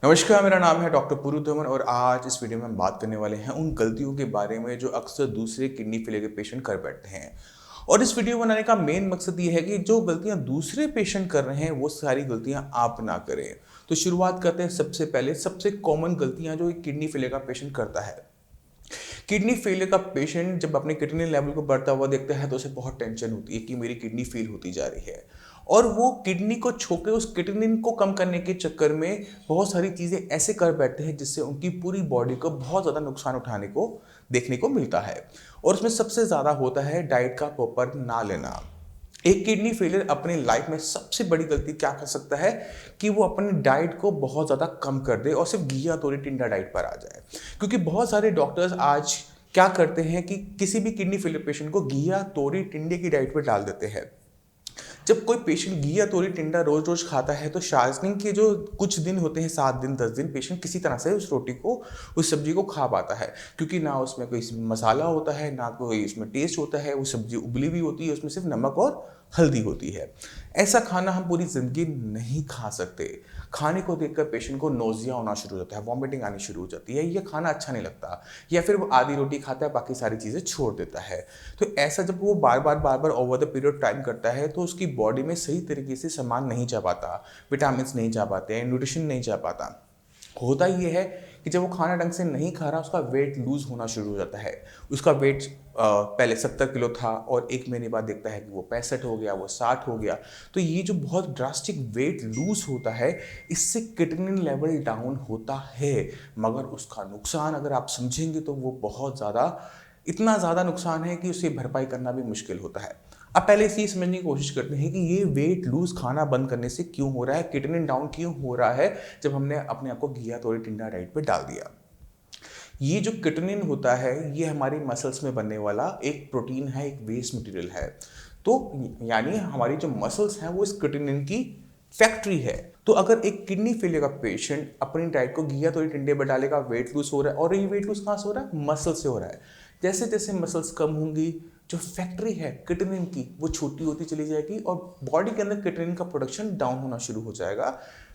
नमस्कार, मेरा नाम है डॉक्टर पुरु धवन और आज इस वीडियो में हम बात करने वाले हैं उन गलतियों के बारे में जो अक्सर दूसरे किडनी फेलियर के पेशेंट कर बैठते हैं। और इस वीडियो बनाने का मेन मकसद ये है कि जो गलतियां दूसरे पेशेंट कर रहे हैं वो सारी गलतियां आप ना करें। तो शुरुआत करते हैं सबसे पहले सबसे कॉमन गलतियां जो एक किडनी फेलियर का पेशेंट करता है। किडनी फेलियर का पेशेंट जब अपने किडनी लेवल को बढ़ता हुआ देखता है तो उसे बहुत टेंशन होती है कि मेरी किडनी फेल होती जा रही है। और वो किडनी को छोके उस किडनी को कम करने के चक्कर में बहुत सारी चीज़ें ऐसे कर बैठते हैं जिससे उनकी पूरी बॉडी को बहुत ज़्यादा नुकसान उठाने को देखने को मिलता है। और उसमें सबसे ज़्यादा होता है डाइट का प्रॉपर ना लेना। एक किडनी फेलियर अपनी लाइफ में सबसे बड़ी गलती क्या कर सकता है कि वो अपनी डाइट को बहुत ज़्यादा कम कर दे और सिर्फ घिया तोरी टिंडा डाइट पर आ जाए। क्योंकि बहुत सारे डॉक्टर्स आज क्या करते हैं कि किसी भी किडनी फेलियर पेशेंट को घिया तोरी टिंडे की डाइट पर डाल देते हैं। जब कोई पेशेंट घी या तोरी टिंडा रोज रोज खाता है तो शार्जनिंग के जो कुछ दिन होते हैं 7 दिन 10 दिन पेशेंट किसी तरह से उस रोटी को उस सब्जी को खा पाता है, क्योंकि ना उसमें कोई मसाला होता है ना कोई उसमें टेस्ट होता है। वो सब्जी उबली हुई होती है, उसमें सिर्फ नमक और हल्दी होती है। ऐसा खाना हम पूरी ज़िंदगी नहीं खा सकते। खाने को देखकर पेशेंट को नोजिया होना शुरू हो जाता है, वॉमिटिंग आनी शुरू हो जाती है, ये खाना अच्छा नहीं लगता, या फिर वो आधी रोटी खाता है बाकी सारी चीज़ें छोड़ देता है। तो ऐसा जब वो बार बार ओवर द पीरियड टाइम करता है तो उसकी बॉडी में सही तरीके से सामान नहीं जा पाता, विटामिन नहीं जा पाते, न्यूट्रिशन नहीं जा पाता। होता ये है कि जब वो खाना ढंग से नहीं खा रहा उसका वेट लूज होना शुरू हो जाता है। उसका वेट पहले 70 किलो था और 1 महीने बाद देखता है कि वो 65 हो गया, वो 60 हो गया। तो ये जो बहुत ड्रास्टिक वेट लूज होता है इससे किडनी लेवल डाउन होता है, मगर उसका नुकसान अगर आप समझेंगे तो वो बहुत ज़्यादा, इतना ज़्यादा नुकसान है कि उसे भरपाई करना भी मुश्किल होता है। अब पहले इसे समझने की कोशिश करते हैं कि ये वेट लूज खाना बंद करने से क्यों हो रहा है, किडनी डाउन क्यों हो रहा है जब हमने अपने आप को घिया तोरी टिंडा डाइट पे डाल दिया। ये जो किटनिन होता है ये हमारी मसल्स में बनने वाला एक प्रोटीन है, एक वेस्ट मटेरियल है। तो यानी हमारी जो मसल्स हैं वो इस किटनिन की फैक्ट्री है। तो अगर एक किडनी फेलियर का पेशेंट अपनी डाइट को घिया तोरी टिंडे पर डालेगा, वेट लूज हो रहा है, और ये वेट लूज कहाँ से हो रहा है? मसल से हो रहा है। जैसे जैसे मसल्स कम होंगी जो फैक्ट्री है किटनिन की वो छोटी होती चली जाएगी और बॉडी के अंदर किटनिन का प्रोडक्शन डाउन होना शुरू हो जाएगा।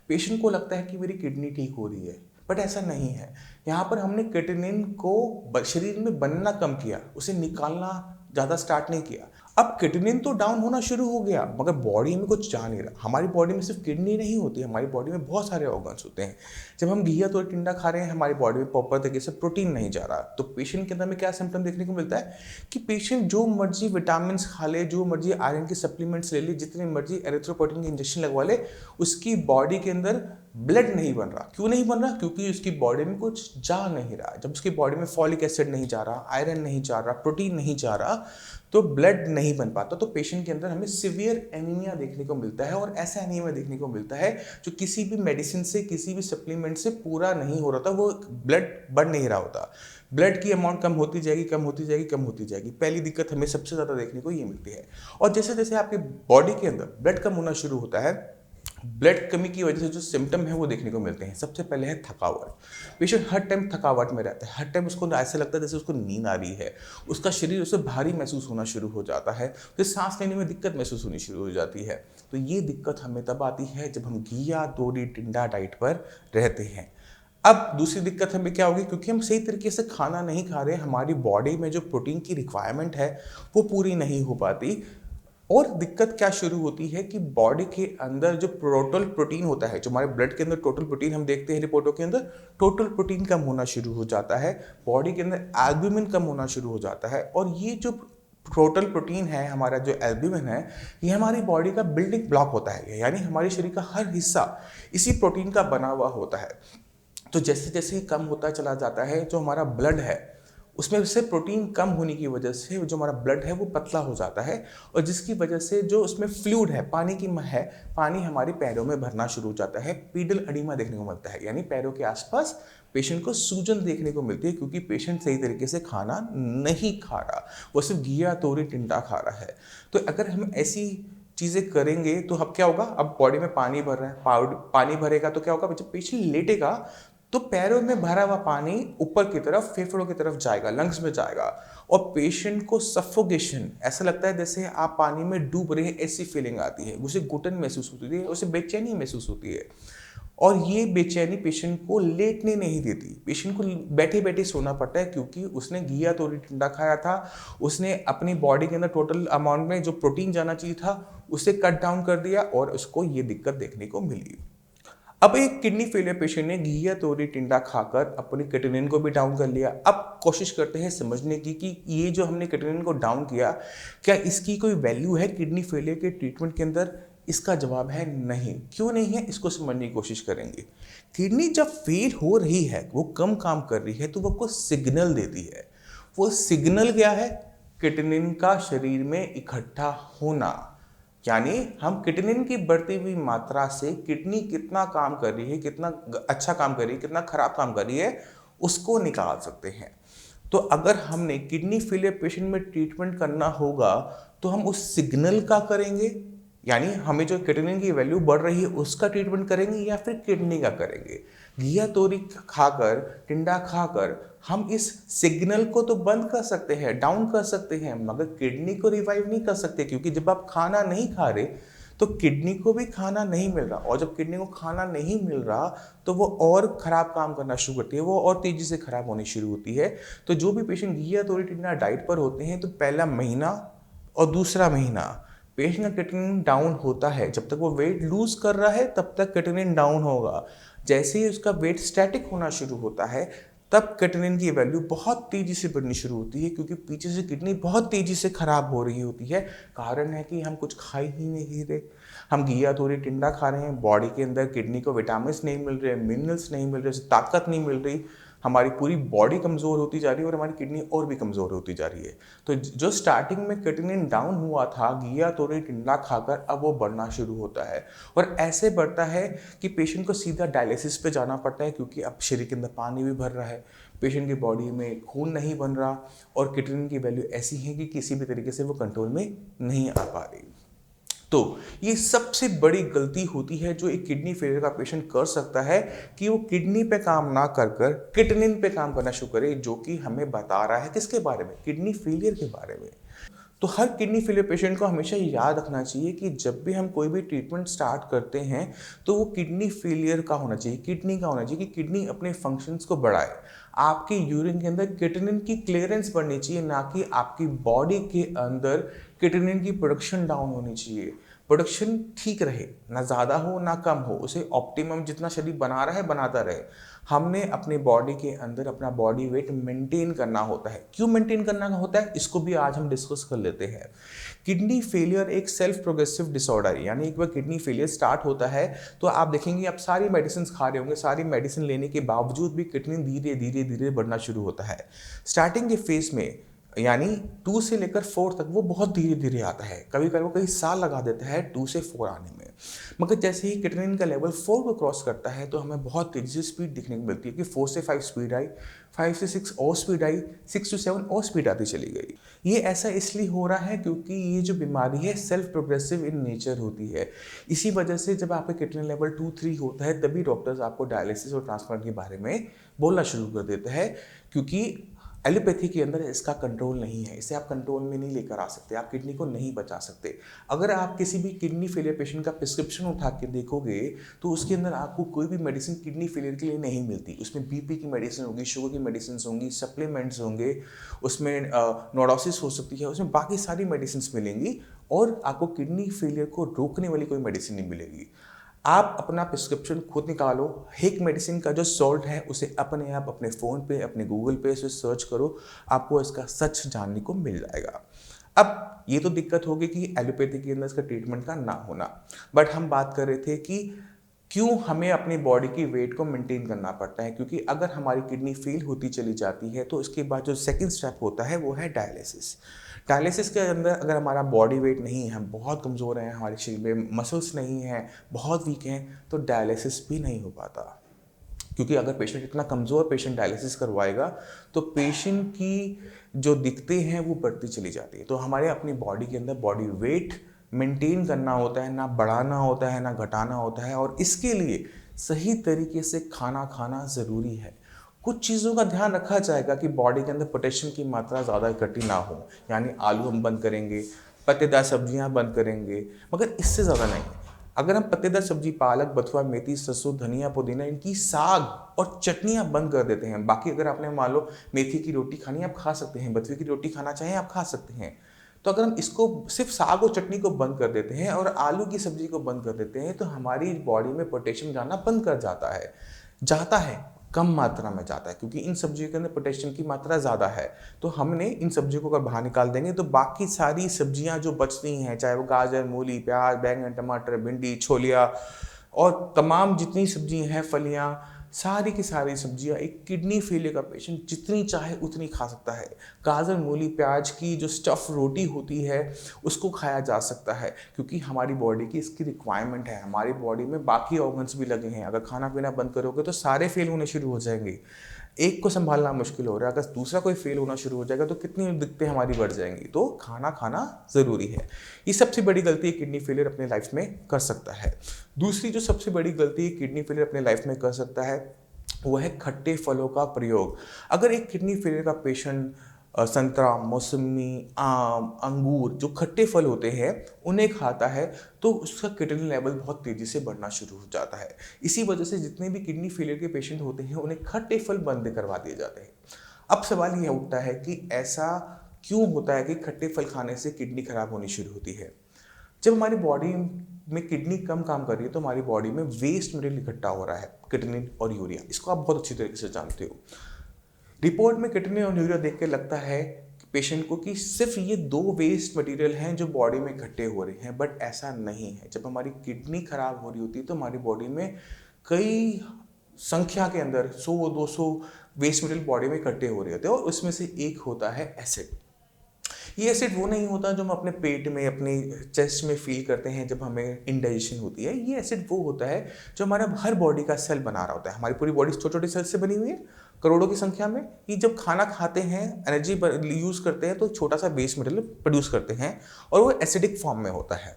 पेशेंट को लगता है कि मेरी किडनी ठीक हो रही है, बट ऐसा नहीं है। यहाँ पर हमने किटनिन को शरीर में बनना कम किया, उसे निकालना ज़्यादा स्टार्ट नहीं किया। अब किडनी तो डाउन होना शुरू हो गया मगर बॉडी में कुछ जा नहीं रहा। हमारी बॉडी में सिर्फ किडनी नहीं होती, हमारी बॉडी में बहुत सारे ऑर्गन्स होते हैं। जब हम घिया तो टिंडा खा रहे हैं हमारी बॉडी में प्रॉपर तरीके से प्रोटीन नहीं जा रहा, तो पेशेंट के अंदर में क्या सिम्टम देखने को मिलता है कि पेशेंट जो मर्जी विटामिन खा ले, जो मर्जी आयरन के सप्लीमेंट्स ले ले, जितने मर्जी एरिथ्रोपोइटिन के इंजेक्शन लगवा ले, उसकी बॉडी के अंदर ब्लड नहीं बन रहा। क्यों नहीं बन रहा? क्योंकि उसकी बॉडी में कुछ जा नहीं रहा। जब उसकी बॉडी में फॉलिक एसिड नहीं जा रहा, आयरन नहीं जा रहा, प्रोटीन नहीं जा रहा, तो ब्लड नहीं बन पाता। तो पेशेंट के अंदर हमें सिवियर एनीमिया देखने को मिलता है। और ऐसा एनीमिया देखने को मिलता है जो किसी भी मेडिसिन से, किसी भी सप्लीमेंट से पूरा नहीं हो रहा था, वो ब्लड बढ़ नहीं रहा होता। ब्लड की अमाउंट कम होती जाएगी, कम होती जाएगी, कम होती जाएगी। पहली दिक्कत हमें सबसे ज़्यादा देखने को ये मिलती है। और जैसे जैसे आपकी बॉडी के अंदर ब्लड कम होना शुरू होता है, ब्लड कमी की वजह से जो सिम्टम है वो देखने को मिलते हैं। सबसे पहले है थकावट। पेशेंट हर टाइम थकावट में रहता है, हर टाइम उसको ऐसा लगता है जैसे उसको नींद आ रही है, उसका शरीर उसे भारी महसूस होना शुरू हो जाता है, फिर सांस लेने में दिक्कत महसूस होनी शुरू हो जाती है। तो ये दिक्कत हमें तब आती है जब हम घिया तोरी टिंडा डाइट पर रहते हैं। अब दूसरी दिक्कत हमें क्या होगी? क्योंकि हम सही तरीके से खाना नहीं खा रहे, हमारी बॉडी में जो प्रोटीन की रिक्वायरमेंट है वो पूरी नहीं हो पाती। और दिक्कत क्या शुरू होती है कि बॉडी के अंदर जो टोटल प्रोटीन होता है, जो हमारे ब्लड के अंदर टोटल प्रोटीन हम देखते हैं रिपोर्टों के अंदर, टोटल प्रोटीन कम होना शुरू हो जाता है, बॉडी के अंदर एल्ब्यूमिन कम होना शुरू हो जाता है। और ये जो टोटल प्रोटीन है, हमारा जो एल्ब्यूमिन है, ये हमारी बॉडी का बिल्डिंग ब्लॉक होता है, यानी हमारे शरीर का हर हिस्सा इसी प्रोटीन का बना हुआ होता है। तो जैसे जैसे कम होता चला जाता है, जो हमारा ब्लड है उसमें से प्रोटीन कम होने की वजह से जो हमारा ब्लड है वो पतला हो जाता है, और जिसकी वजह से जो उसमें फ्लूइड है, पानी की है, पानी हमारे पैरों में भरना शुरू हो जाता है। पीडल एडिमा देखने को मिलता है, यानी पैरों के आसपास पेशेंट को सूजन देखने को मिलती है, क्योंकि पेशेंट सही तरीके से खाना नहीं खा रहा, वो सिर्फ घिया तोरी टिंडा खा रहा है। तो अगर हम ऐसी चीज़ें करेंगे तो अब क्या होगा? अब बॉडी में पानी भर रहा है, पानी भरेगा तो क्या होगा? जब पेशेंट लेटेगा तो पैरों में भरा हुआ पानी ऊपर की तरफ फेफड़ों की तरफ जाएगा, लंग्स में जाएगा, और पेशेंट को सफोकेशन, ऐसा लगता है जैसे आप पानी में डूब रहे हैं, ऐसी फीलिंग आती है, उसे घुटन महसूस होती है, उसे बेचैनी महसूस होती है। और ये बेचैनी पेशेंट को लेटने नहीं देती, पेशेंट को बैठे बैठे सोना पड़ता है क्योंकि उसने घिया तोरी टिंडा खाया था, उसने अपनी बॉडी के अंदर टोटल अमाउंट में जो प्रोटीन जाना चाहिए था उसे कट डाउन कर दिया और उसको ये दिक्कत देखने को मिली। अब एक किडनी फेलियर पेशेंट ने घिया तोरी टिंडा खाकर अपनी क्रिएटिनिन को भी डाउन कर लिया। अब कोशिश करते हैं समझने की कि ये जो हमने क्रिएटिनिन को डाउन किया, क्या इसकी कोई वैल्यू है किडनी फेलियर के ट्रीटमेंट के अंदर? इसका जवाब है नहीं। क्यों नहीं है, इसको समझने की कोशिश करेंगे। किडनी जब फेल हो रही है, वो कम काम कर रही है, तो वो आपको सिग्नल देती है। वो सिग्नल क्या है? क्रिएटिनिन का शरीर में इकट्ठा होना। यानी हम क्रिएटिनिन की बढ़ती हुई मात्रा से किडनी कितना काम कर रही है, कितना अच्छा काम कर रही है, कितना खराब काम कर रही है, उसको निकाल सकते हैं। तो अगर हमने किडनी फेलियर पेशेंट में ट्रीटमेंट करना होगा तो हम उस सिग्नल का करेंगे, यानी हमें जो क्रिएटिनिन की वैल्यू बढ़ रही है उसका ट्रीटमेंट करेंगे, या फिर किडनी का करेंगे। घिया तोरी खाकर, टिंडा खाकर हम इस सिग्नल को तो बंद कर सकते हैं, डाउन कर सकते हैं, मगर किडनी को रिवाइव नहीं कर सकते, क्योंकि जब आप खाना नहीं खा रहे तो किडनी को भी खाना नहीं मिल रहा, और जब किडनी को खाना नहीं मिल रहा तो वो और खराब काम करना शुरू करती है, वो और तेजी से खराब होनी शुरू होती है। तो जो भी पेशेंट घिया तोरी टिंडा डाइट पर होते हैं, तो पहला महीना और दूसरा महीना पेशेंट का क्रिएटिनिन डाउन होता है। जब तक वो वेट लूज कर रहा है तब तक क्रिएटिनिन डाउन होगा। जैसे ही उसका वेट स्टैटिक होना शुरू होता है तब क्रिएटिनिन की वैल्यू बहुत तेजी से बढ़नी शुरू होती है, क्योंकि पीछे से किडनी बहुत तेजी से खराब हो रही होती है। कारण है कि हम कुछ खा ही नहीं रहे, हम घिया तोरी टिंडा खा रहे हैं, बॉडी के अंदर किडनी को विटामिन नहीं मिल रहे, मिनरल्स नहीं मिल रहे, ताकत नहीं मिल रही, हमारी पूरी बॉडी कमज़ोर होती जा रही है और हमारी किडनी और भी कमज़ोर होती जा रही है। तो जो स्टार्टिंग में क्रिएटिनिन डाउन हुआ था घिया तोरी टिंडा खाकर, अब वो बढ़ना शुरू होता है, और ऐसे बढ़ता है कि पेशेंट को सीधा डायलिसिस पे जाना पड़ता है, क्योंकि अब शरीर के अंदर पानी भी भर रहा है, पेशेंट की बॉडी में खून नहीं बन रहा, और क्रिएटिनिन की वैल्यू ऐसी है कि किसी भी तरीके से वो कंट्रोल में नहीं आ पा रही। तो ये सबसे बड़ी गलती होती है जो एक किडनी फेलियर का पेशेंट कर सकता है, कि वो किडनी पे काम ना कर कर क्रिएटिनिन पे काम करना शुरू करे, जो कि हमें बता रहा है किसके बारे में? किडनी फेलियर के बारे में। तो हर किडनी फेलियर पेशेंट को हमेशा याद रखना चाहिए कि जब भी हम कोई भी ट्रीटमेंट स्टार्ट करते हैं तो वो किडनी फेलियर का होना चाहिए, किडनी का होना चाहिए, कि किडनी अपने फंक्शंस को बढ़ाए। आपके यूरिन के अंदर क्रिएटिनिन की क्लियरेंस बढ़नी चाहिए, ना कि आपकी बॉडी के अंदर क्रिएटिनिन की प्रोडक्शन डाउन होनी चाहिए। प्रोडक्शन ठीक रहे, ना ज़्यादा हो ना कम हो, उसे ऑप्टिमम जितना शरीर बना रहा है बनाता रहे। हमने अपने बॉडी के अंदर अपना बॉडी वेट मेंटेन करना होता है। क्यों मेंटेन करना होता है, इसको भी आज हम डिस्कस कर लेते हैं। किडनी फेलियर एक सेल्फ प्रोग्रेसिव डिसऑर्डर है, यानी एक बार किडनी फेलियर स्टार्ट होता है तो आप देखेंगे आप सारी मेडिसिन खा रहे होंगे, सारी मेडिसिन लेने के बावजूद भी क्रिएटिनिन धीरे धीरे धीरे बढ़ना शुरू होता है। स्टार्टिंग के फेज में यानी 2 से लेकर 4 तक वो बहुत धीरे धीरे आता है, कभी कभी वो कई साल लगा देता है 2 से 4 आने में। मगर जैसे ही क्रिएटिनिन का लेवल 4 को क्रॉस करता है तो हमें बहुत तेजी से स्पीड दिखने को मिलती है, कि 4 से 5 स्पीड आई, 5 से 6 और स्पीड आई, 6 to 7 और स्पीड आती चली गई। ये ऐसा इसलिए हो रहा है क्योंकि ये जो बीमारी है सेल्फ प्रोग्रेसिव इन नेचर होती है। इसी वजह से जब आपका क्रिएटिनिन लेवल 2-3 होता है तभी डॉक्टर्स आपको डायलिसिस और ट्रांसप्लांट के बारे में बोलना शुरू कर देते हैं, क्योंकि एलोपैथी के अंदर इसका कंट्रोल नहीं है, इसे आप कंट्रोल में नहीं लेकर आ सकते, आप किडनी को नहीं बचा सकते। अगर आप किसी भी किडनी फेलियर पेशेंट का प्रिस्क्रिप्शन उठा के देखोगे तो उसके अंदर आपको कोई भी मेडिसिन किडनी फेलियर के लिए नहीं मिलती। उसमें बीपी की मेडिसिन होगी, शुगर की मेडिसिन होंगी, सप्लीमेंट्स होंगे, उसमें नोडोसिस हो सकती है, उसमें बाकी सारी मेडिसिन मिलेंगी, और आपको किडनी फेलियर को रोकने वाली कोई मेडिसिन नहीं मिलेगी। आप अपना प्रिस्क्रिप्शन खुद निकालो, एक मेडिसिन का जो सॉल्ट है उसे अपने आप अपने फ़ोन पे, अपने गूगल पे से सर्च करो, आपको इसका सच जानने को मिल जाएगा। अब ये तो दिक्कत होगी कि एलोपैथी के अंदर इसका ट्रीटमेंट का ना होना, बट हम बात कर रहे थे कि क्यों हमें अपनी बॉडी की वेट को मेंटेन करना पड़ता है, क्योंकि अगर हमारी किडनी फेल होती चली जाती है तो इसके बाद जो सेकंड स्टेप होता है वो है डायलिसिस। डायलिसिस के अंदर अगर हमारा बॉडी वेट नहीं है, हम बहुत कमज़ोर हैं, हमारे शरीर में मसल्स नहीं हैं, बहुत वीक हैं, तो डायलिसिस भी नहीं हो पाता। क्योंकि अगर पेशेंट इतना कमज़ोर पेशेंट डायलिसिस करवाएगा तो पेशेंट की जो दिक्कतें हैं वो बढ़ती चली जाती है। तो हमारे अपनी बॉडी के अंदर बॉडी वेट मेंटेन करना होता है, ना बढ़ाना होता है ना घटाना होता है, और इसके लिए सही तरीके से खाना खाना ज़रूरी है। कुछ चीज़ों का ध्यान रखा जाएगा कि बॉडी के अंदर पोटेशियम की मात्रा ज़्यादा इकट्ठी ना हो, यानी आलू हम बंद करेंगे, पत्तेदार सब्जियां बंद करेंगे, मगर इससे ज़्यादा नहीं। अगर हम पत्तेदार सब्जी, पालक, बथुआ, मेथी, सरसों, धनिया, पुदीना, इनकी साग और चटनियाँ बंद कर देते हैं। बाकी अगर आपने मान लो मेथी की रोटी खानी है, आप खा सकते हैं, बथुए की रोटी खाना चाहें आप खा सकते हैं। तो अगर हम इसको सिर्फ साग और चटनी को बंद कर देते हैं और आलू की सब्जी को बंद कर देते हैं, तो हमारी बॉडी में पोटेशियम जाना बंद कर जाता है, कम मात्रा में जाता है, क्योंकि इन सब्जियों के अंदर पोटेशियम की मात्रा ज़्यादा है। तो हमने इन सब्जियों को अगर बाहर निकाल देंगे तो बाकी सारी सब्जियां जो बचती हैं, चाहे वो गाजर, मूली, प्याज, बैंगन, टमाटर, भिंडी, छोलिया और तमाम जितनी सब्जियां हैं, फलियां, सारी की सारी सब्जियां एक किडनी फेलियर का पेशेंट जितनी चाहे उतनी खा सकता है। गाजर, मूली, प्याज की जो स्टफ रोटी होती है उसको खाया जा सकता है, क्योंकि हमारी बॉडी की इसकी रिक्वायरमेंट है। हमारी बॉडी में बाकी ऑर्गन्स भी लगे हैं, अगर खाना पीना बंद करोगे तो सारे फेल होने शुरू हो जाएंगे। एक को संभालना मुश्किल हो रहा है, अगर दूसरा कोई फेल होना शुरू हो जाएगा तो कितनी दिक्कतें हमारी बढ़ जाएंगी। तो खाना खाना ज़रूरी है। ये सबसे बड़ी गलती किडनी फेलियर अपने लाइफ में कर सकता है। दूसरी जो सबसे बड़ी गलती किडनी फेलियर अपने लाइफ में कर सकता है वो है खट्टे फलों का प्रयोग। अगर एक किडनी फेलियर का पेशेंट संतरा, मौसमी, आम, अंगूर जो खट्टे फल होते हैं उन्हें खाता है तो उसका किडनी लेवल बहुत तेज़ी से बढ़ना शुरू हो जाता है। इसी वजह से जितने भी किडनी फेलियर के पेशेंट होते हैं उन्हें खट्टे फल बंद करवा दिए जाते हैं। अब सवाल यह उठता है कि ऐसा क्यों होता है कि खट्टे फल खाने से किडनी खराब होनी शुरू होती है। जब हमारी बॉडी में किडनी कम काम कर रही है तो हमारी बॉडी में वेस्ट मटेरियल इकट्ठा हो रहा है, किडनी और यूरिया। इसको आप बहुत अच्छी तरीके से जानते हो। रिपोर्ट में किडनी और यूरिया देख के लगता है पेशेंट को कि सिर्फ ये दो वेस्ट मटेरियल हैं जो बॉडी में इकट्ठे हो रहे हैं, बट ऐसा नहीं है। जब हमारी किडनी खराब हो रही होती है तो हमारी बॉडी में कई संख्या के अंदर 100-200 वेस्ट मटेरियल बॉडी में इकट्ठे हो रहे होते हैं और उसमें से एक होता है एसिड। ये एसिड वो नहीं होता जो हम अपने पेट में, अपने चेस्ट में फील करते हैं जब हमें इंडाइजेशन होती है। ये एसिड वो होता है जो हमारा हर बॉडी का सेल बना रहा होता है। हमारी पूरी बॉडी छोटे छोटे सेल से बनी हुई है, करोड़ों की संख्या में। ये जब खाना खाते हैं, एनर्जी यूज़ करते हैं तो छोटा सा वेस्ट मटेरियल प्रोड्यूस करते हैं और वो एसिडिक फॉर्म में होता है।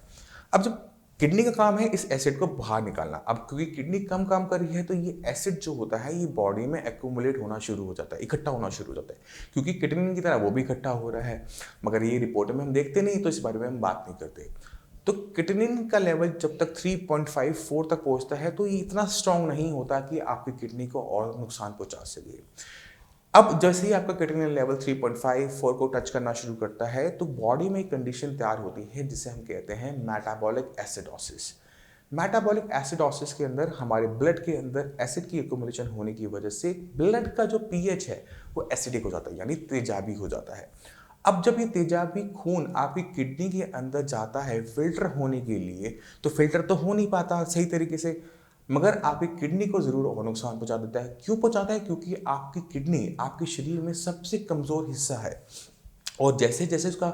अब जब किडनी का काम है इस एसिड को बाहर निकालना। अब क्योंकि किडनी कम काम कर रही है तो ये एसिड जो होता है ये बॉडी में एक्यूमुलेट होना शुरू हो जाता है, इकट्ठा होना शुरू हो जाता है, क्योंकि किडनी की तरह वो भी इकट्ठा हो रहा है। मगर ये रिपोर्ट में हम देखते नहीं तो इस बारे में हम बात नहीं करते। तो किडनी का लेवल जब तक 3.54 तक पहुंचता है तो ये इतना स्ट्रांग नहीं होता कि आपकी किडनी को और नुकसान पहुंचा सके। अब जैसे ही आपका किडनी लेवल 3.54 को टच करना शुरू करता है तो बॉडी में एक कंडीशन तैयार होती है जिसे हम कहते हैं मेटाबॉलिक एसिडोसिस। मेटाबॉलिक एसिडोसिस के अंदर हमारे ब्लड के अंदर एसिड की एक्युमुलेशन होने की वजह से ब्लड का जो पीएच है वो एसिडिक हो जाता है, यानी तेजाबी हो जाता है। अब जब ये तेजाबी खून आपकी किडनी के अंदर जाता है फिल्टर होने के लिए, तो फिल्टर तो हो नहीं पाता सही तरीके से, मगर आपकी किडनी को जरूर और नुकसान पहुंचा देता है। क्यों पहुंचाता है? क्योंकि आपकी किडनी आपके शरीर में सबसे कमजोर हिस्सा है और जैसे जैसे उसका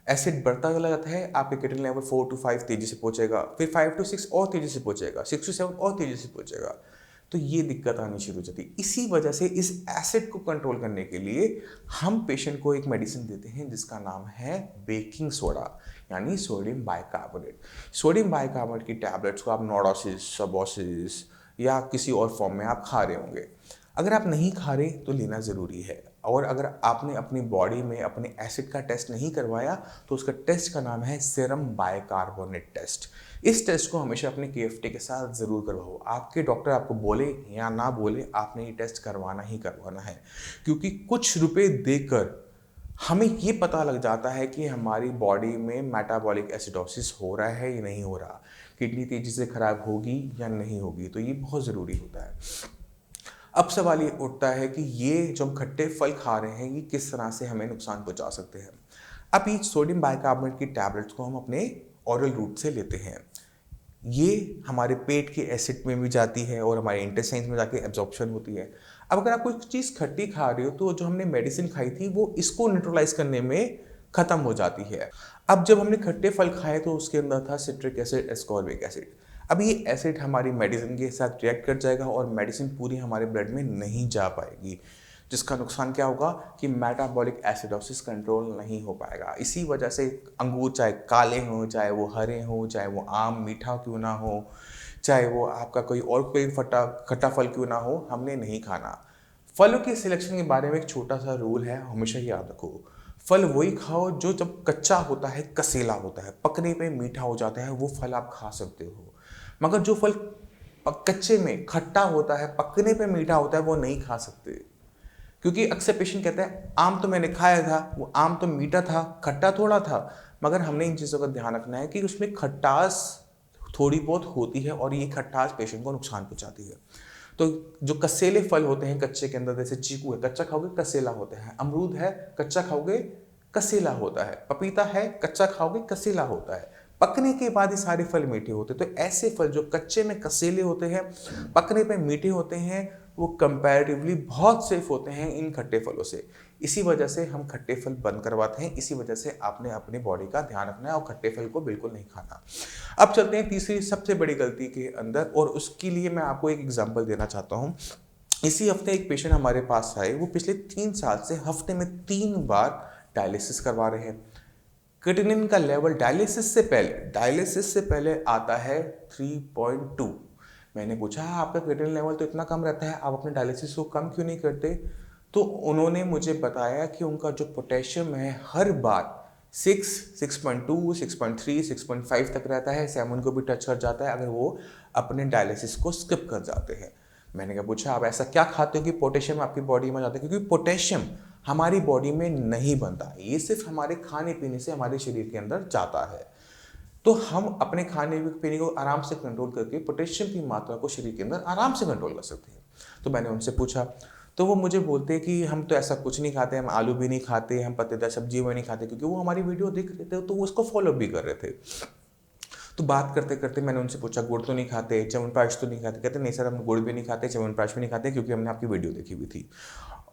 एसिड बढ़ता चला जाता है आपके किडनी लेवल 4 to 5 तेजी से पहुंचेगा, फिर 5 to 6 और तेजी से पहुंचेगा, 6 to 7 और तेजी से पहुंचेगा। तो ये दिक्कत आनी शुरू हो जाती है। इसी वजह से इस एसिड को कंट्रोल करने के लिए हम पेशेंट को एक मेडिसिन देते हैं जिसका नाम है बेकिंग सोडा, यानी सोडियम बाइकार्बोनेट। सोडियम बाइकार्बोनेट की टैबलेट्स को आप नोडोसिस, सबोसिस या किसी और फॉर्म में आप खा रहे होंगे। अगर आप नहीं खा रहे तो लेना ज़रूरी है। और अगर आपने अपनी बॉडी में अपने एसिड का टेस्ट नहीं करवाया तो उसका टेस्ट का नाम है सीरम बाइकार्बोनेट टेस्ट। इस टेस्ट को हमेशा अपने केएफटी के साथ ज़रूर करवाओ। आपके डॉक्टर आपको बोले या ना बोले, आपने ये टेस्ट करवाना ही करवाना है, क्योंकि कुछ रुपए देकर हमें ये पता लग जाता है कि हमारी बॉडी में मेटाबॉलिक एसिडोसिस हो रहा है या नहीं हो रहा, किडनी तेज़ी से खराब होगी या नहीं होगी। तो ये बहुत ज़रूरी होता है। अब सवाल ये उठता है कि ये जो हम खट्टे फल खा रहे हैं ये किस तरह से हमें नुकसान पहुंचा सकते हैं। अब ये सोडियम बाइकार्बोनेट की टैबलेट्स को हम अपने ओरल रूट से लेते हैं। ये हमारे पेट के एसिड में भी जाती है और हमारे इंटेस्टाइन्स में जाके एब्जॉर्प्शन होती है। अब अगर आप कोई चीज़ खट्टी खा रहे हो तो जो हमने मेडिसिन खाई थी वो इसको न्यूट्रलाइज करने में ख़त्म हो जाती है। अब जब हमने खट्टे फल खाए तो उसके अंदर था सिट्रिक एसिड, एस्कॉर्बिक एसिड। अब ये एसिड हमारी मेडिसिन के साथ रिएक्ट कर जाएगा और मेडिसिन पूरी हमारे ब्लड में नहीं जा पाएगी, जिसका नुकसान क्या होगा कि मेटाबॉलिक एसिडोसिस कंट्रोल नहीं हो पाएगा। इसी वजह से अंगूर चाहे काले हों, चाहे वो हरे हों, चाहे वो आम मीठा क्यों ना हो, चाहे वो आपका कोई खट्टा फल क्यों ना हो, हमने नहीं खाना। फलों के सिलेक्शन के बारे में एक छोटा सा रूल है, हमेशा याद रखो। फल वही खाओ जो जब कच्चा होता है कसीला होता है, पकने पे मीठा हो जाता है, वो फल आप खा सकते हो। मगर जो फल कच्चे में खट्टा होता है, पकने पे मीठा होता है, वो नहीं खा सकते। क्योंकि अक्सर पेशेंट कहते हैं आम तो मैंने खाया था, वो आम तो मीठा था, खट्टा थोड़ा था। मगर हमने इन चीज़ों का ध्यान रखना है कि उसमें खट्टास थोड़ी बहुत होती है और ये खट्टास पेशेंट को नुकसान पहुंचाती है। तो जो कसेले फल होते हैं कच्चे के अंदर, जैसे चीकू है, कच्चा खाओगे कसेला होता है, अमरूद है कच्चा खाओगे कसेला होता है, पपीता है कच्चा खाओगे कसेला होता है, पकने के बाद ये सारे फल मीठे होते हैं। तो ऐसे फल जो कच्चे में कसेले होते हैं, पकने पे मीठे होते हैं, वो कंपैरेटिवली बहुत सेफ होते हैं इन खट्टे फलों से। इसी वजह से हम खट्टे फल बंद करवाते हैं, इसी वजह से आपने अपनी बॉडी का ध्यान रखना है और खट्टे फल को बिल्कुल नहीं खाना। अब चलते हैं तीसरी सबसे बड़ी गलती के अंदर, और उसके लिए मैं आपको एक एग्जांपल देना चाहता हूँ। इसी हफ्ते एक पेशेंट हमारे पास आए, वो पिछले 3 साल से हफ्ते में 3 बार डायलिसिस करवा रहे हैं। क्रिएटिनिन का लेवल डायलिसिस से पहले आता है 3.2। मैंने पूछा आपका क्रिएटिनिन लेवल तो इतना कम रहता है, आप अपने डायलिसिस को कम क्यों नहीं करते? तो उन्होंने मुझे बताया कि उनका जो पोटेशियम है हर बार 6, 6.2, 6.3, 6.5 तक रहता है, 7 को भी टच कर जाता है अगर वो अपने डायलिसिस को स्किप कर जाते हैं। मैंने कहा पूछा आप ऐसा क्या खाते हो कि पोटेशियम आपकी बॉडी में जाता है? क्योंकि पोटेशियम हमारी बॉडी में नहीं बनता, ये सिर्फ हमारे खाने पीने से हमारे शरीर के अंदर जाता है। तो हम अपने खाने पीने को आराम से कंट्रोल करके पोटेशियम की मात्रा को शरीर के अंदर आराम से कंट्रोल कर सकते हैं। तो मैंने उनसे पूछा, तो वो मुझे बोलते हैं कि हम तो ऐसा कुछ नहीं खाते, हम आलू भी नहीं खाते, हम पत्तेदार सब्जी भी नहीं खाते, क्योंकि वो हमारी वीडियो देख रहे थे तो वो उसको फॉलो भी कर रहे थे। तो बात करते करते मैंने उनसे पूछा गुड़ तो नहीं खाते, च्यवनप्राश तो नहीं खाते? कहते नहीं सर, हम गुड़ भी नहीं खाते, च्यवनप्राश भी नहीं खाते, क्योंकि हमने आपकी वीडियो देखी हुई थी।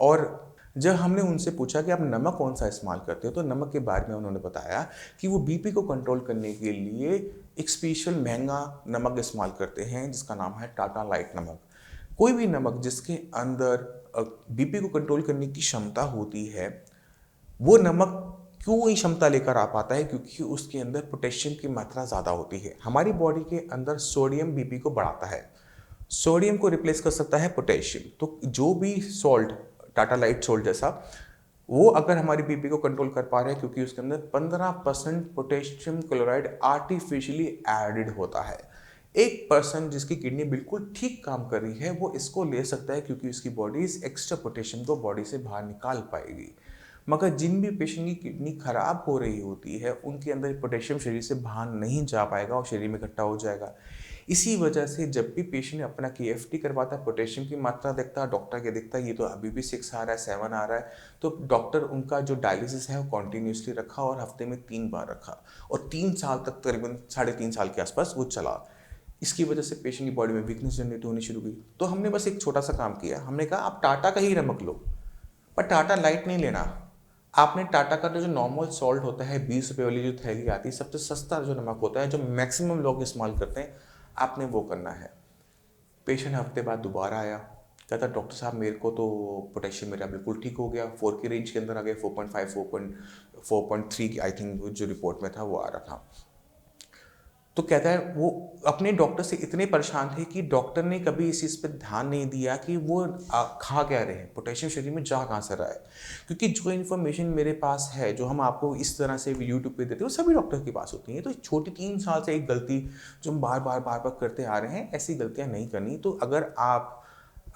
और जब हमने उनसे पूछा कि आप नमक कौन सा इस्तेमाल करते हो, तो नमक के बारे में उन्होंने बताया कि वो बीपी को कंट्रोल करने के लिए एक स्पेशल महंगा नमक इस्तेमाल करते हैं जिसका नाम है टाटा लाइट नमक। कोई भी नमक जिसके अंदर बीपी को कंट्रोल करने की क्षमता होती है, वो नमक क्यों ही क्षमता लेकर आ पाता है? क्योंकि उसके अंदर पोटेशियम की मात्रा ज़्यादा होती है। हमारी बॉडी के अंदर सोडियम बीपी को बढ़ाता है, सोडियम को रिप्लेस कर सकता है पोटेशियम। तो जो भी सॉल्ट, टाटा लाइट सॉल्ट जैसा, वो अगर हमारी बीपी को कंट्रोल कर पा रहे हैं, क्योंकि उसके अंदर 15% पोटेशियम क्लोराइड आर्टिफिशियली एडेड होता है। एक पर्सन जिसकी किडनी बिल्कुल ठीक काम कर रही है वो इसको ले सकता है, क्योंकि उसकी बॉडी इस एक्स्ट्रा पोटेशियम को बॉडी से बाहर निकाल पाएगी। मगर जिन भी पेशेंट की किडनी खराब हो रही होती है उनके अंदर पोटेशियम शरीर से बाहर नहीं जा पाएगा और शरीर में इकट्ठा हो जाएगा। इसी वजह से जब भी पेशेंट अपना KFT करवाता है, पोटेशियम की मात्रा देखता है, डॉक्टर के देखता है ये तो अभी भी 6 आ रहा है, 7 आ रहा है, तो डॉक्टर उनका जो डायलिसिस है वो कॉन्टीन्यूसली रखा और हफ्ते में 3 बार रखा, और 3 साल तक, करीबन 3.5 साल के आसपास वो चला। इसकी वजह से पेशेंट की बॉडी में वीकनेस जनरेट होनी शुरू हुई। तो हमने बस एक छोटा सा काम किया, हमने कहा आप टाटा का ही नमक लो, पर टाटा लाइट नहीं लेना। आपने टाटा का जो नॉर्मल सॉल्ट होता है, 20 रुपये वाली जो थैली आती है, सबसे सस्ता जो नमक होता है, जो मैक्सिमम लोग इस्तेमाल करते हैं, आपने वो करना है। पेशेंट हफ्ते बाद दोबारा आया, कहता डॉक्टर साहब मेरे को तो पोटेशियम मेरा बिल्कुल ठीक हो गया, 4 की रेंज के अंदर आ गया, 4.5, 4.3 की आई थिंक जो रिपोर्ट में था वो आ रहा था। तो कहता है वो अपने डॉक्टर से इतने परेशान थे कि डॉक्टर ने कभी इस चीज़ पर ध्यान नहीं दिया कि वो खा क्या रहे हैं, पोटेशियम शरीर में जा कहाँ से रहा है। क्योंकि जो इन्फॉर्मेशन मेरे पास है, जो हम आपको इस तरह से यूट्यूब पे देते हैं, वो सभी डॉक्टर के पास होती हैं। तो छोटी 3 साल से एक गलती जो हम बार बार करते आ रहे हैं, ऐसी गलतियाँ नहीं करनी। तो अगर आप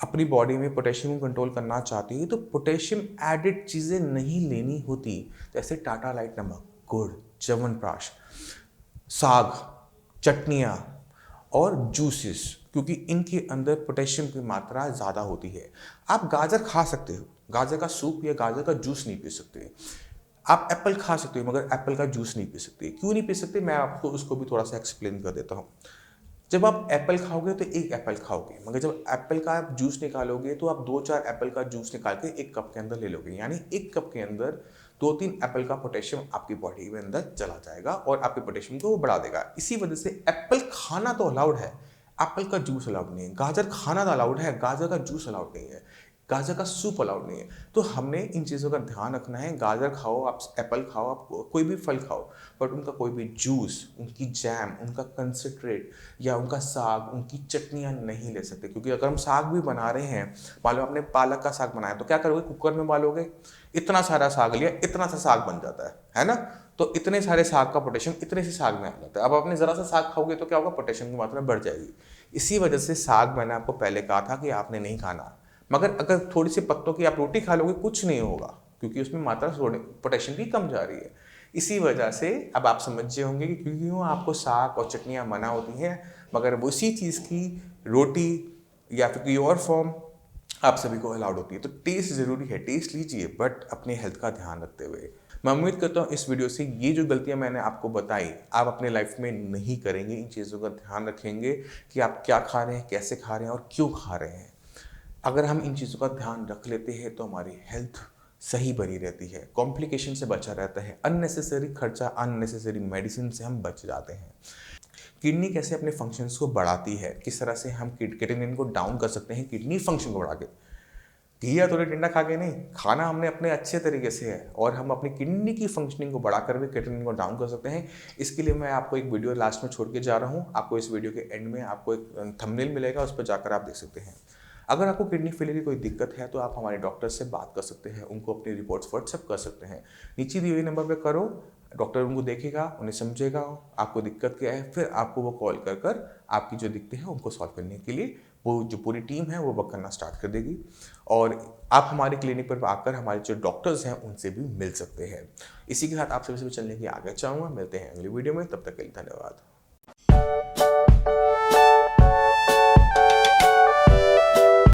अपनी बॉडी में पोटेशियम कंट्रोल करना चाहते हैं तो पोटेशियम एडेड चीज़ें नहीं लेनी होती, जैसे टाटा लाइट नमक, गुड़, च्यवनप्राश, साग, चटनियाँ और जूसेस, क्योंकि इनके अंदर पोटेशियम की मात्रा ज़्यादा होती है। आप गाजर खा सकते हो, गाजर का सूप या गाजर का जूस नहीं पी सकते। आप एप्पल खा सकते हो, मगर एप्पल का जूस नहीं पी सकते। क्यों नहीं पी सकते, मैं आपको उसको भी थोड़ा सा एक्सप्लेन कर देता हूँ। जब आप एप्पल खाओगे तो एक एप्पल खाओगे, मगर जब एप्पल का आप जूस निकालोगे तो आप 2-4 एप्पल का जूस निकाल के 1 कप के अंदर ले लोगे, यानी 1 कप के अंदर 2-3 एप्पल का पोटेशियम आपकी बॉडी में अंदर चला जाएगा और आपके पोटेशियम को वो बढ़ा देगा। इसी वजह से एप्पल खाना तो अलाउड है, एप्पल का जूस अलाउड नहीं है। गाजर खाना तो अलाउड है, गाजर का जूस अलाउड नहीं है। गाजर का सूप अलाउड नहीं है। तो हमने इन चीज़ों का ध्यान रखना है। गाजर खाओ, आप एप्पल खाओ, आप कोई भी फल खाओ, बट उनका कोई भी जूस, उनकी जैम, उनका कंसनट्रेट या उनका साग, उनकी चटनियाँ नहीं ले सकते। क्योंकि अगर हम साग भी बना रहे हैं, मान लो आपने पालक का साग बनाया, तो क्या करोगे, कुकर में डालोगे, इतना सारा साग लिया, इतना सा साग बन जाता है ना। तो इतने सारे साग का पोटेशियम इतने से साग में आ जाता है। अब आपने ज़रा सा साग खाओगे तो क्या होगा, पोटेशियम की मात्रा बढ़ जाएगी। इसी वजह से साग मैंने आपको पहले कहा था कि आपने नहीं खाना, मगर अगर थोड़ी सी पत्तों की आप रोटी खा लोगे कुछ नहीं होगा, क्योंकि उसमें मात्रा पोटेशियम की कम जा रही है। इसी वजह से अब आप समझे होंगे कि क्यों आपको साग और चटनियाँ मना होती हैं, मगर उसी चीज़ की रोटी या फिर कोई और फॉर्म आप सभी को अलाउड होती है। तो टेस्ट ज़रूरी है, टेस्ट लीजिए, बट अपने हेल्थ का ध्यान रखते हुए। मैं उम्मीद करता हूँ इस वीडियो से ये जो गलतियाँ मैंने आपको बताई, आप अपने लाइफ में नहीं करेंगे। इन चीज़ों का ध्यान रखेंगे कि आप क्या खा रहे हैं, कैसे खा रहे हैं और क्यों खा रहे हैं। अगर हम इन चीज़ों का ध्यान रख लेते हैं तो हमारी हेल्थ सही बनी रहती है, कॉम्प्लिकेशन से बचा रहता है, अननेसेसरी खर्चा, अननेसेसरी मेडिसिन से हम बच जाते हैं। किडनी कैसे अपने फंक्शंस को बढ़ाती है, किस तरह से हम क्रिएटिनिन को डाउन कर सकते हैं किडनी फंक्शन को बढ़ा के। घी या थोड़ी टिंडा खा के नहीं, खाना हमने अपने अच्छे तरीके से है, और हम अपनी किडनी की फंक्शनिंग को बढ़ाकर भी क्रिएटिनिन को डाउन कर सकते हैं। इसके लिए मैं आपको एक वीडियो लास्ट में छोड़ के जा रहा हूँ। आपको इस वीडियो के एंड में आपको एक थंबनेल मिलेगा, उस पर जाकर आप देख सकते हैं। अगर आपको किडनी फेलियर की कोई दिक्कत है तो आप हमारे डॉक्टर से बात कर सकते हैं, उनको अपनी रिपोर्ट्स व्हाट्सएप कर सकते हैं। नीचे दिए हुए नंबर पर करो, डॉक्टर उनको देखेगा, उन्हें समझेगा आपको दिक्कत क्या है, फिर आपको वो कॉल कर कर आपकी जो दिक्कतें हैं उनको सॉल्व करने के लिए वो जो पूरी टीम है वो वर्क करना स्टार्ट कर देगी। और आप हमारे क्लिनिक पर आकर हमारे जो डॉक्टर्स हैं उनसे भी मिल सकते हैं। इसी के साथ आप सभी से चलने की आगे चाहूँगा। मिलते हैं अगली वीडियो में, तब तक के लिए धन्यवाद।